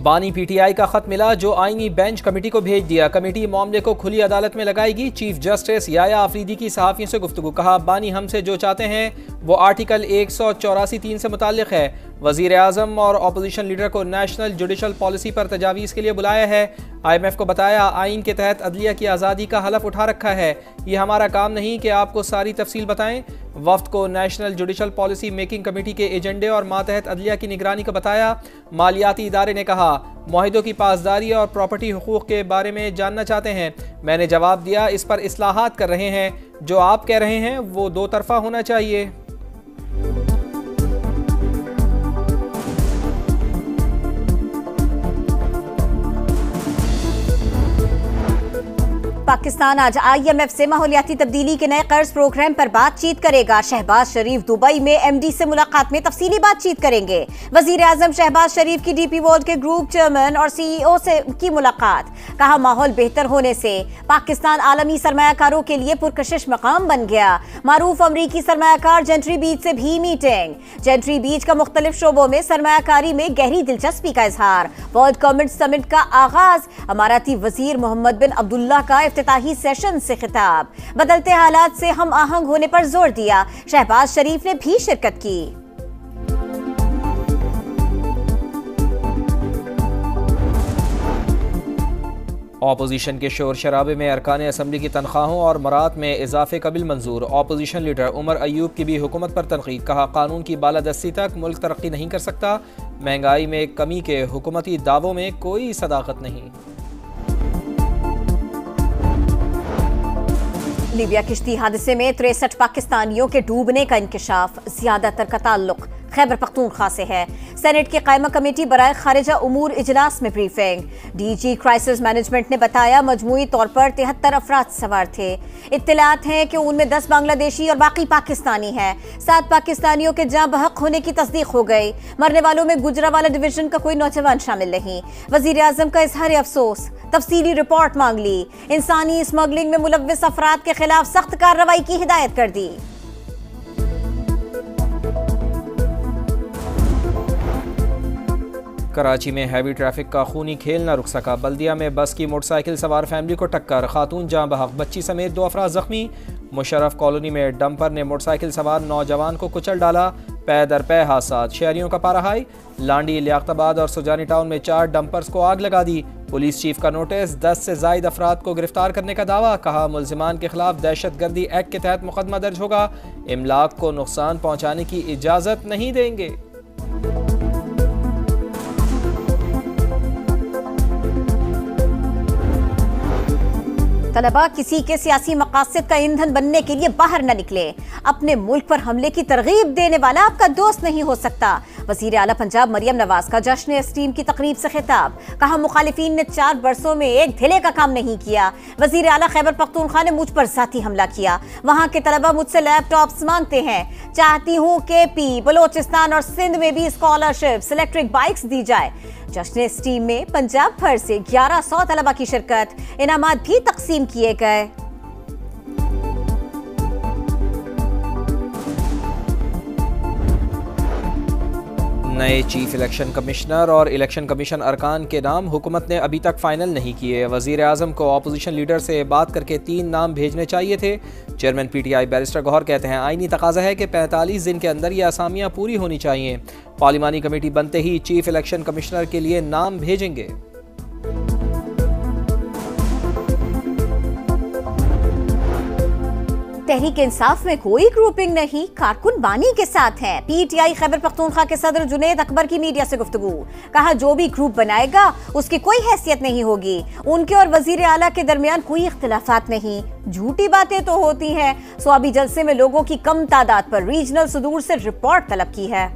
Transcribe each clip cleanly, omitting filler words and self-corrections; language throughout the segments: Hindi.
बानी पीटीआई का खत मिला जो आईनी बेंच कमेटी को भेज दिया। कमेटी मामले को खुली अदालत में लगाएगी। चीफ जस्टिस याया आफरीदी की सहाफ़ियों से गुफ्तगू। कहा, बानी हमसे जो चाहते हैं वो आर्टिकल 184(3) से मुताल्लिक है। वज़ीर आज़म और अपोजिशन लीडर को नेशनल जुडिशल पॉलिसी पर तजावीज़ के लिए बुलाया है। IMF को बताया, आइन के तहत अदलिया की आज़ादी का हलफ उठा रखा है। ये हमारा काम नहीं कि आपको सारी तफसील बताएं। वफ्द को national judicial policy making committee के एजेंडे और मातहत अदलिया की निगरानी को बताया। मालियाती इदारे ने कहा, मुआहिदों की पासदारी और प्रॉपर्टी हुकूक के बारे में जानना चाहते हैं। मैंने जवाब दिया, इस पर इस्लाहात कर रहे हैं। जो आप कह रहे हैं वो दो तरफा होना चाहिए। पाकिस्तान आज IMF से माहौलियाती तब्दीली के नए कर्ज प्रोग्राम पर बातचीत करेगा। शहबाज शरीफ दुबई में MD से मुलाकात में तफसीली बातचीत करेंगे। वजीर आजम शहबाज शरीफ की DP वर्ल्ड के ग्रुप चेयरमैन और CEO से की मुलाकात। कहा, माहौल बेहतर होने से पाकिस्तान आलमी सरमायाकारों के लिए पुरकशिश मकाम बन गया। मारूफ अमरीकी सरमायाकार जेंट्री बीच से भी मीटिंग। जेंट्री बीच का मुख्तलिफ शोबों में सरमायाकारी में गहरी दिलचस्पी का इजहार। वर्ल्ड गवर्नमेंट समिट का आगाज। अमाराती वजीर मोहम्मद बिन अब्दुल्ला का इफ्तिताही सेशन से खिताब। बदलते हालात से हम आहंग होने पर जोर दिया। शहबाज शरीफ ने भी शिरकत की। ऑपोजिशन के शोर शराबे में अरकान असम्बली की तनख्वाहों और मरात में इजाफे का बिल मंजूर। ऑपोजिशन लीडर उमर अयूब की भी हुकूमत पर तनकीद। कहा, कानून की बालादस्ती तक मुल्क तरक्की नहीं कर सकता। महंगाई में कमी के हुकूमती दावों में कोई सदाकत नहीं। लीबिया किश्ती हादसे में 63 पाकिस्तानियों के डूबने का इंकशाफ। ज्यादातर का ताल्लुक खैबर पख्तूनख्वा से है। सेनेट की कायमा कमेटी बराए खारिजा उमूर इजलास में ब्रीफिंग। DG क्राइसिस मैनेजमेंट ने बताया, मजमूई तौर पर 73 अफराद सवार थे। इत्तलात हैं कि उनमें 10 बांग्लादेशी और बाकी पाकिस्तानी हैं। 7 पाकिस्तानियों के जाँ बहक होने की तस्दीक हो गई। मरने वालों में गुजरावाला डिवीजन का कोई नौजवान शामिल नहीं। वजीर आजम का इजहार अफसोस। तफसीली रिपोर्ट मांग ली। इंसानी स्मगलिंग में मुलव्विस अफराद के खिलाफ सख्त कार्रवाई की हिदायत कर दी। कराची में हैवी ट्रैफिक का खूनी खेल न रुक सका। बल्दिया में बस की मोटरसाइकिल सवार फैमिली को टक्कर। खातून जाँ बहक, बच्ची समेत 2 अफराद जख्मी। मुशर्रफ कॉलोनी में डंपर ने मोटरसाइकिल सवार नौजवान को कुचल डाला। पै दर पै हादसा। शहरियों का पारा हाई। लांडी, लियाकताबाद और सुजानी टाउन में 4 डंपर्स को आग लगा दी। पुलिस चीफ का नोटिस। 10 से जायद अफराद को गिरफ्तार करने का दावा। कहा, मुल्जिमान के खिलाफ दहशत गर्दी एक्ट के तहत मुकदमा दर्ज होगा। इमलाक को नुकसान पहुँचाने की इजाज़त नहीं देंगे। तलबा किसी के सियासी मकासद का ईंधन बनने के लिए बाहर न निकले। अपने मुल्क पर हमले की तरगीब देने वाला आपका दोस्त नहीं हो सकता। वजीर आला पंजाब मरियम नवाज का जश्न एस्टीम की तकरीब से खिताब। कहा, मुखालिफिन ने 4 बरसों में एक ढिले का काम नहीं किया। वजीर आला खैबर पख्तूनख्वा ने मुझ पर जाती हमला किया। वहां के तलबा मुझसे लैपटॉप्स मांगते हैं। चाहती हूँ KP, बलोचिस्तान और सिंध में भी स्कॉलरशिप्स, इलेक्ट्रिक बाइक्स दी जाए। जश्न एस्टीम में पंजाब भर से 1100 तलबा की शिरकत। इनामात भी तकसीम किए गए। नए चीफ इलेक्शन कमिश्नर और इलेक्शन कमीशन अरकान के नाम हुकूमत ने अभी तक फाइनल नहीं किए। वजीर आजम को अपोजिशन लीडर से बात करके 3 नाम भेजने चाहिए थे। चेयरमैन PTI बैरिस्टर गौहर कहते हैं, आईनी तकाजा है कि 45 दिन के अंदर ये असामियाँ पूरी होनी चाहिए। पार्लिमानी कमेटी बनते ही चीफ इलेक्शन कमिश्नर के लिए नाम भेजेंगे। तहरीक इंसाफ में कोई ग्रुपिंग नहीं, कारकुन बानी के साथ हैं। PTI खैबर पख्तूनख्वा के सदर जुनैद अकबर की मीडिया से गुफ्तगू। कहा, जो भी ग्रुप बनाएगा उसकी कोई हैसियत नहीं होगी। उनके और वजीर आला के दरमियान कोई इख्तिलाफात नहीं। झूठी बातें तो होती हैं। स्वाबी जलसे में लोगों की कम तादाद पर रीजनल सदूर से रिपोर्ट तलब की है।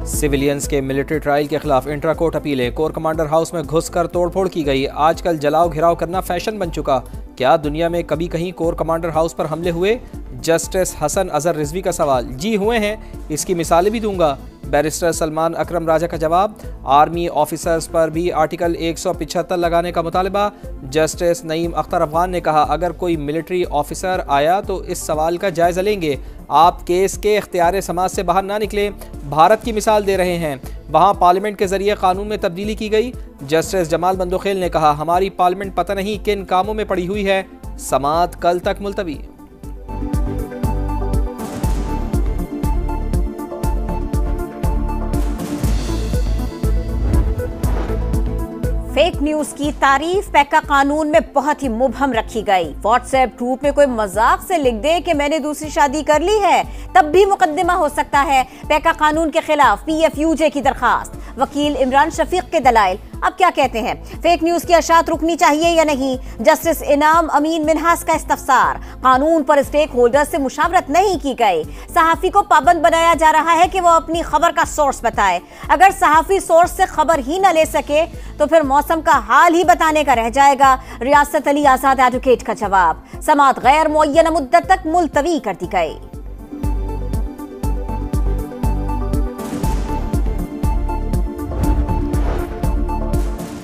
सिविलियंस के मिलिट्री ट्रायल के खिलाफ इंट्रा कोर्ट अपीलें। कोर कमांडर हाउस में घुसकर तोड़फोड़ की गई। आजकल जलाओ घिराव करना फैशन बन चुका। क्या दुनिया में कभी कहीं कोर कमांडर हाउस पर हमले हुए? जस्टिस हसन अजहर रिजवी का सवाल। जी हुए हैं, इसकी मिसालें भी दूंगा। बैरिस्टर सलमान अकरम राजा का जवाब, आर्मी ऑफिसर्स पर भी आर्टिकल 175 लगाने का मुतालबा। जस्टिस नईम अख्तर अफगान ने कहा, अगर कोई मिलिट्री ऑफिसर आया तो इस सवाल का जायज़ा लेंगे। आप केस के इख्तियार समाज से बाहर ना निकले। भारत की मिसाल दे रहे हैं, वहाँ पार्लियामेंट के जरिए कानून में तब्दीली की गई। जस्टिस जमाल बंदोखेल ने कहा, हमारी पार्लियामेंट पता नहीं किन कामों में पड़ी हुई है। समाअत कल तक मुलतवी। फेक न्यूज की तारीफ पैका कानून में बहुत ही मुबहम रखी गई। व्हाट्सएप ग्रुप में कोई मजाक से लिख दे कि मैंने दूसरी शादी कर ली है, तब भी मुकदमा हो सकता है। पैका कानून के खिलाफ PFUJ की दरखास्त, वकील इमरान शफीक के दलाइल। अब क्या कहते हैं, फेक न्यूज की अशात रुकनी चाहिए या नहीं? जस्टिस इनाम अमीन मिन्हास का इस्तफसार, कानून पर स्टेक होल्डर से मुशावरत नहीं की गई। सहाफी को पाबंद बनाया जा रहा है कि वो अपनी खबर का सोर्स बताए। अगर सहाफी सोर्स से खबर ही न ले सके तो फिर मौसम का हाल ही बताने का रह जाएगा। रियासत अली आजाद एडवोकेट का जवाब, समाअत गैर मुअय्यना मुद्दत तक मुलतवी कर दी गई।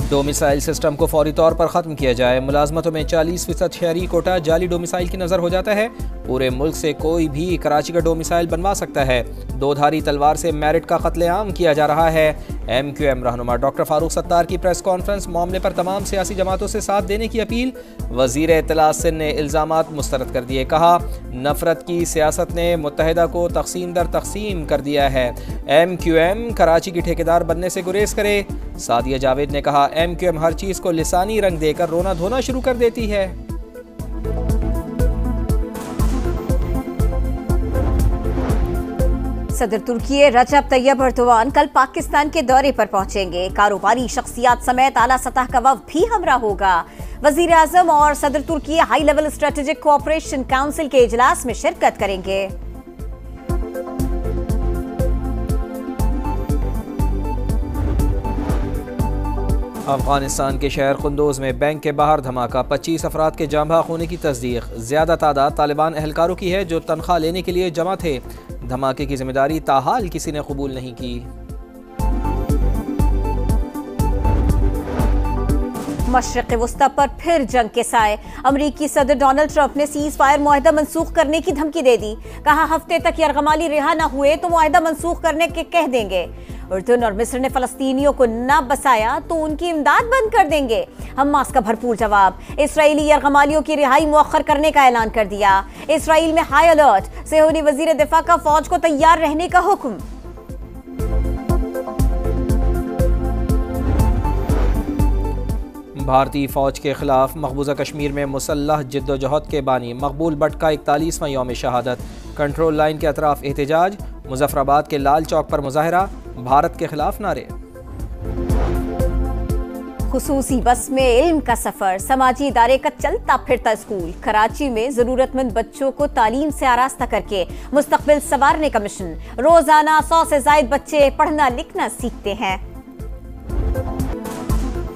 डोमिसाइल सिस्टम को फौरी तौर पर ख़त्म किया जाए। मुलाजमतों में 40% शहरी कोटा जाली डोमिसाइल की नज़र हो जाता है। पूरे मुल्क से कोई भी कराची का डोमिसाइल बनवा सकता है। दोधारी तलवार से मैरिट का कत्लेआम किया जा रहा है। MQM रहनुमा डॉक्टर फारूक सत्तार की प्रेस कॉन्फ्रेंस, मामले पर तमाम सियासी जमातों से साथ देने की अपील। वज़ीर इत्तला सिंध ने इल्ज़ामात मुस्तरद कर दिए, कहा नफरत की सियासत ने मुत्तहिदा को तकसीम दर तकसीम कर दिया है। MQM कराची की ठेकेदार बनने से गुरेज करे। सादिया जावेद ने कहा, MQM हर चीज़ को लिसानी रंग देकर रोना धोना शुरू कर देती है। सदर तुर्की रजब तैयब अर्दोआन कल पाकिस्तान के दौरे पर पहुंचेंगे। कारोबारी शख्सियात समेत आला सतह का वफ़द भी हमरा होगा। वजीर आजम और सदर तुर्की high level strategic cooperation council के इजलास में शिरकत करेंगे। अफगानिस्तान के शहर कुंदोज में बैंक के बाहर धमाका, 25 अफराद के जाँ बहक होने की तस्दीक। ज़्यादा तादाद तालिबान एहलकारों की है जो तनख्वाह लेने के लिए जमा थे। धमाके की जिम्मेदारी ताहाल किसी ने कबूल नहीं की। मशरिक़ वुस्ता पर फिर जंग के साए। अमरीकी सदर डोनाल्ड ट्रंप ने सीज फायर मुआहदा मनसूख करने की धमकी दे दी। कहा हफ्ते तक यरगमाली रिहा न हुए तो मुआहदा मनसूख करने के कह देंगे। उर्दून और मिस्र ने फलस्तीनियों को न बसाया तो उनकी इमदाद बंद कर देंगे। हमास का भरपूर जवाब, इसराइली यरगमालियों की रिहाई मुअख्खर करने का ऐलान कर दिया। इसराइल में हाई अलर्ट, सेहूनी वजीर दिफा का फौज को तैयार रहने का हुक्म। भारतीय फौज के खिलाफ मकबूजा कश्मीर में मुसल्लह जिद्दोजहद के बानी मकबूल भट्ट का 41वां यौम शहादत। कंट्रोल लाइन के अतराफ एहतजाज, मुजफ्फराबाद के लाल चौक पर मुजाहरा, भारत के खिलाफ नारे। खुसूसी बस में इल्म का सफर, समाजी इदारे का चलता फिरता स्कूल। कराची में जरूरतमंद बच्चों को तालीम से आरास्ता करके मुस्तकबिल संवारने का मिशन। रोजाना 100 से ज्यादा बच्चे पढ़ना लिखना सीखते हैं।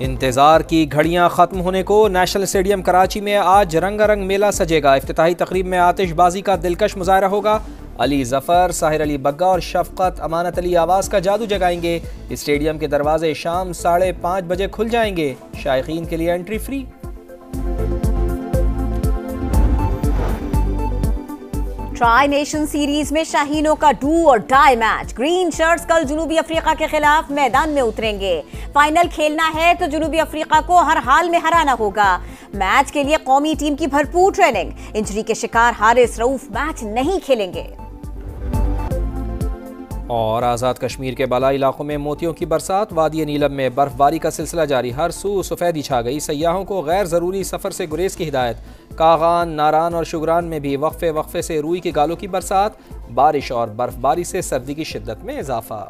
इंतजार की घड़ियां खत्म होने को, नेशनल स्टेडियम कराची में आज रंगारंग मेला सजेगा। इफ्तिताही तकरीब में आतिशबाजी का दिलकश मुजाहरा होगा। अली जफर, साहिर अली बग्गा और शफकत अमानत अली आवाज का जादू जगाएंगे। स्टेडियम के दरवाजे शाम 5:30 बजे खुल जाएंगे। शायकीन के लिए entry free. Tri nation series में शाहीनों का डू और डाई मैच। ग्रीन शर्ट्स कल जनूबी अफ्रीका के खिलाफ मैदान में उतरेंगे। फाइनल खेलना है तो जनूबी अफ्रीका को हर हाल में हराना होगा। मैच के लिए कौमी टीम की भरपूर ट्रेनिंग। इंजरी के शिकार हारिस रऊफ मैच नहीं खेलेंगे। और आज़ाद कश्मीर के बालाई इलाकों में मोतियों की बरसात। वादी नीलम में बर्फबारी का सिलसिला जारी, हर सू सफ़ेदी छा गई। सयाहों को गैर ज़रूरी सफ़र से गुरेज की हिदायत। कागान, नारान और शुगरान में भी वक्फे वक्फे से रूई के गालों की बरसात। बारिश और बर्फबारी से सर्दी की शिद्दत में इजाफा।